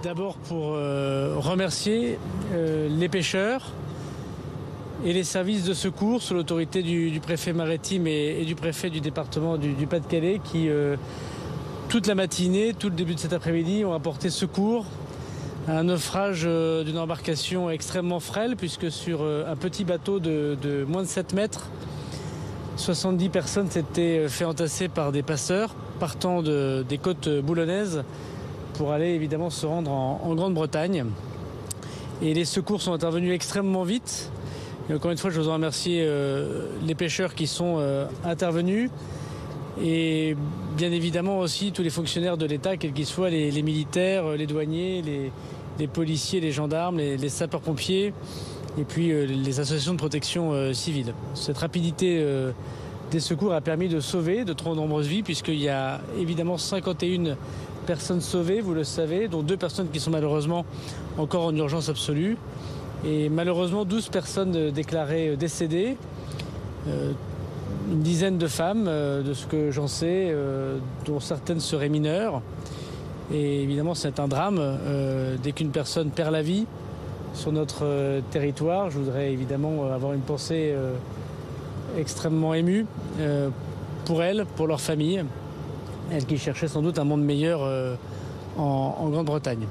D'abord pour remercier les pêcheurs et les services de secours sous l'autorité du préfet maritime et du préfet du département du Pas-de-Calais qui, toute la matinée, tout le début de cet après-midi, ont apporté secours à un naufrage d'une embarcation extrêmement frêle puisque sur un petit bateau de moins de 7 mètres, 70 personnes s'étaient fait entasser par des passeurs partant des côtes boulonnaises pour aller évidemment se rendre en Grande-Bretagne. Et les secours sont intervenus extrêmement vite. Et encore une fois, je veux remercier les pêcheurs qui sont intervenus et bien évidemment aussi tous les fonctionnaires de l'État, quels qu'ils soient, les militaires, les douaniers, les policiers, les gendarmes, les sapeurs-pompiers et puis les associations de protection civile. Cette rapidité des secours a permis de sauver de trop nombreuses vies puisqu'il y a évidemment 51 personnes sauvées, vous le savez, dont 2 personnes qui sont malheureusement encore en urgence absolue. Et malheureusement 12 personnes déclarées décédées, une dizaine de femmes, de ce que j'en sais, dont certaines seraient mineures. Et évidemment c'est un drame dès qu'une personne perd la vie sur notre territoire. Je voudrais évidemment avoir une pensée extrêmement émue pour elles, pour leur famille. Elles qui cherchaient sans doute un monde meilleur en Grande-Bretagne.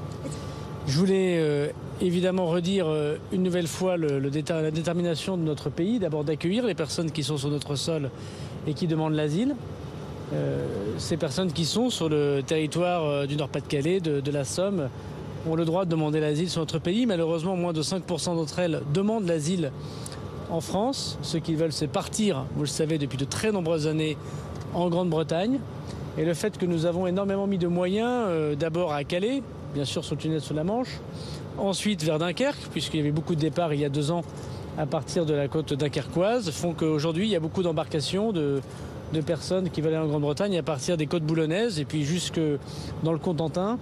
Je voulais évidemment redire une nouvelle fois la détermination de notre pays, d'abord d'accueillir les personnes qui sont sur notre sol et qui demandent l'asile. Ces personnes qui sont sur le territoire du Nord-Pas-de-Calais, de la Somme, ont le droit de demander l'asile sur notre pays. Malheureusement, moins de 5% d'entre elles demandent l'asile en France. Ce qu'ils veulent, c'est partir, vous le savez, depuis de très nombreuses années en Grande-Bretagne. Et le fait que nous avons énormément mis de moyens, d'abord à Calais, bien sûr sur le tunnel sous la Manche, ensuite vers Dunkerque, puisqu'il y avait beaucoup de départs il y a 2 ans à partir de la côte dunkerquoise, font qu'aujourd'hui il y a beaucoup d'embarcations de personnes qui veulent aller en Grande-Bretagne à partir des côtes boulonnaises et puis jusque dans le Cotentin.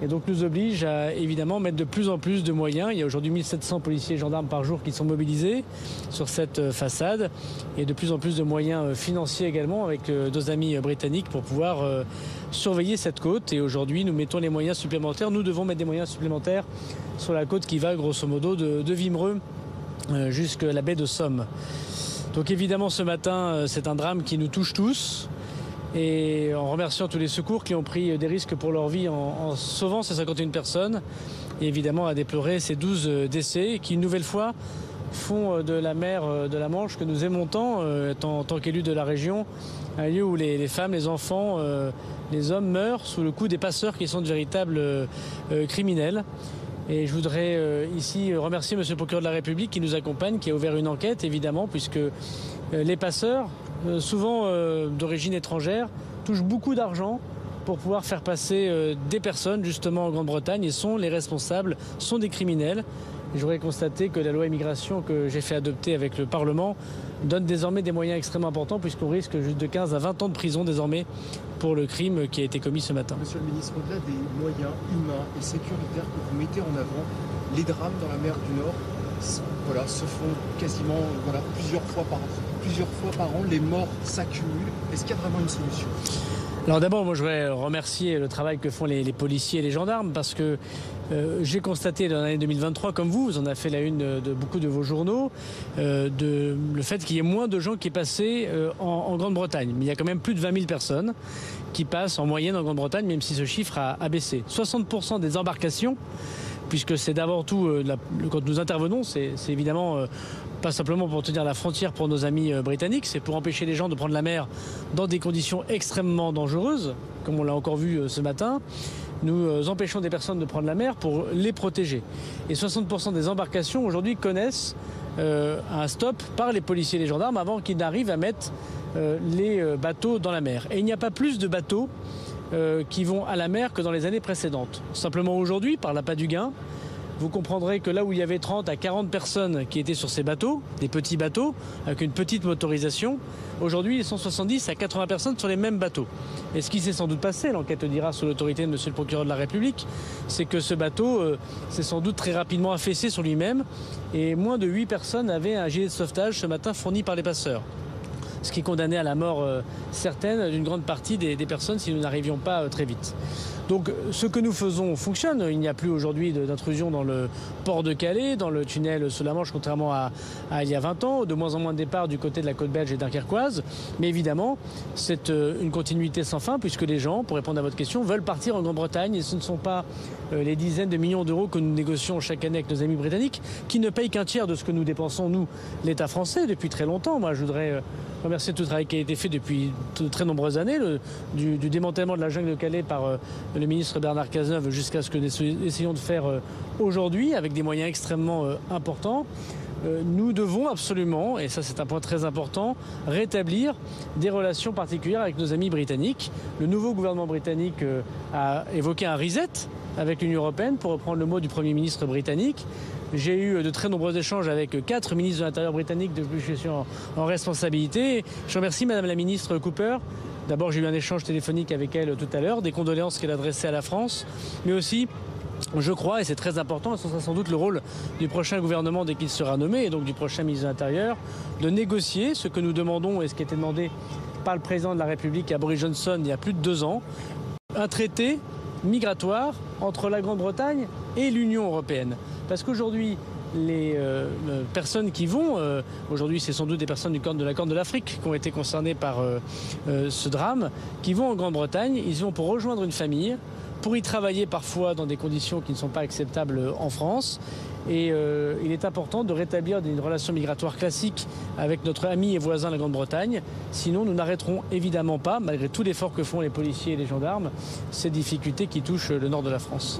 Et donc nous oblige à évidemment mettre de plus en plus de moyens. Il y a aujourd'hui 1700 policiers et gendarmes par jour qui sont mobilisés sur cette façade et de plus en plus de moyens financiers également avec nos amis britanniques pour pouvoir surveiller cette côte. Et aujourd'hui nous mettons les moyens supplémentaires. Nous devons mettre des moyens supplémentaires sur la côte qui va grosso modo de Wimereux jusqu'à la baie de Somme. Donc évidemment ce matin c'est un drame qui nous touche tous. Et en remerciant tous les secours qui ont pris des risques pour leur vie en sauvant ces 51 personnes. Et évidemment à déplorer ces 12 décès qui une nouvelle fois font de la mer de la Manche que nous aimons tant, en tant qu'élus de la région, un lieu où les femmes, les enfants, les hommes meurent sous le coup des passeurs qui sont de véritables criminels. Et je voudrais ici remercier Monsieur le procureur de la République qui nous accompagne, qui a ouvert une enquête évidemment, puisque les passeurs, souvent d'origine étrangère, touchent beaucoup d'argent pour pouvoir faire passer des personnes justement en Grande-Bretagne et sont les responsables, sont des criminels. Et je voudrais constater que la loi immigration que j'ai fait adopter avec le Parlement donne désormais des moyens extrêmement importants puisqu'on risque juste de 15 à 20 ans de prison désormais pour le crime qui a été commis ce matin. Monsieur le ministre, au-delà des moyens humains et sécuritaires que vous mettez en avant, les drames dans la mer du Nord se font quasiment plusieurs fois par an, les morts s'accumulent. Est-ce qu'il y a vraiment une solution ? Alors d'abord, moi je voudrais remercier le travail que font les policiers et les gendarmes parce que j'ai constaté dans l'année 2023, comme vous en avez fait la une de beaucoup de vos journaux, le fait qu'il y ait moins de gens qui passent en Grande-Bretagne. Mais il y a quand même plus de 20 000 personnes qui passent en moyenne en Grande-Bretagne, même si ce chiffre a baissé. 60% des embarcations, puisque c'est d'abord tout, quand nous intervenons, c'est évidemment pas simplement pour tenir la frontière pour nos amis britanniques, c'est pour empêcher les gens de prendre la mer dans des conditions extrêmement dangereuses, comme on l'a encore vu ce matin. Nous empêchons des personnes de prendre la mer pour les protéger. Et 60% des embarcations aujourd'hui connaissent un stop par les policiers et les gendarmes avant qu'ils n'arrivent à mettre les bateaux dans la mer. Et il n'y a pas plus de bateaux qui vont à la mer que dans les années précédentes. Simplement aujourd'hui, par l'appât du gain, vous comprendrez que là où il y avait 30 à 40 personnes qui étaient sur ces bateaux, des petits bateaux, avec une petite motorisation, aujourd'hui ils sont 70 à 80 personnes sur les mêmes bateaux. Et ce qui s'est sans doute passé, l'enquête le dira sous l'autorité de Monsieur le procureur de la République, c'est que ce bateau s'est sans doute très rapidement affaissé sur lui-même et moins de 8 personnes avaient un gilet de sauvetage ce matin fourni par les passeurs. Ce qui condamnait à la mort certaine d'une grande partie des personnes si nous n'arrivions pas très vite. Donc ce que nous faisons fonctionne. Il n'y a plus aujourd'hui d'intrusion dans le port de Calais, dans le tunnel sous la Manche, contrairement à il y a 20 ans, de moins en moins de départs du côté de la côte belge et dunkerquoise. Mais évidemment, c'est une continuité sans fin, puisque les gens, pour répondre à votre question, veulent partir en Grande-Bretagne. Et ce ne sont pas les dizaines de millions d'euros que nous négocions chaque année avec nos amis britanniques, qui ne payent qu'un tiers de ce que nous dépensons, nous, l'État français, depuis très longtemps. Moi, je voudrais remercier tout le travail qui a été fait depuis de très nombreuses années, du démantèlement de la jungle de Calais par le ministre Bernard Cazeneuve jusqu'à ce que nous essayons de faire aujourd'hui, avec des moyens extrêmement importants. Nous devons absolument, et ça c'est un point très important, rétablir des relations particulières avec nos amis britanniques. Le nouveau gouvernement britannique a évoqué un reset avec l'Union européenne, pour reprendre le mot du Premier ministre britannique. J'ai eu de très nombreux échanges avec 4 ministres de l'Intérieur britanniques depuis que je suis en responsabilité. Je remercie Madame la ministre Cooper. D'abord, j'ai eu un échange téléphonique avec elle tout à l'heure, des condoléances qu'elle adressait à la France, mais aussi, je crois, et c'est très important, et ce sera sans doute le rôle du prochain gouvernement dès qu'il sera nommé, et donc du prochain ministre de l'Intérieur, de négocier ce que nous demandons et ce qui a été demandé par le président de la République à Boris Johnson il y a plus de 2 ans, un traité migratoire entre la Grande-Bretagne et l'Union européenne. Parce qu'aujourd'hui, les personnes qui vont, aujourd'hui c'est sans doute des personnes de la Corne de l'Afrique qui ont été concernées par ce drame, qui vont en Grande-Bretagne, ils vont pour rejoindre une famille, pour y travailler parfois dans des conditions qui ne sont pas acceptables en France. Et il est important de rétablir des relations migratoires classiques avec notre ami et voisin la Grande-Bretagne. Sinon, nous n'arrêterons évidemment pas, malgré tout l'effort que font les policiers et les gendarmes, ces difficultés qui touchent le nord de la France.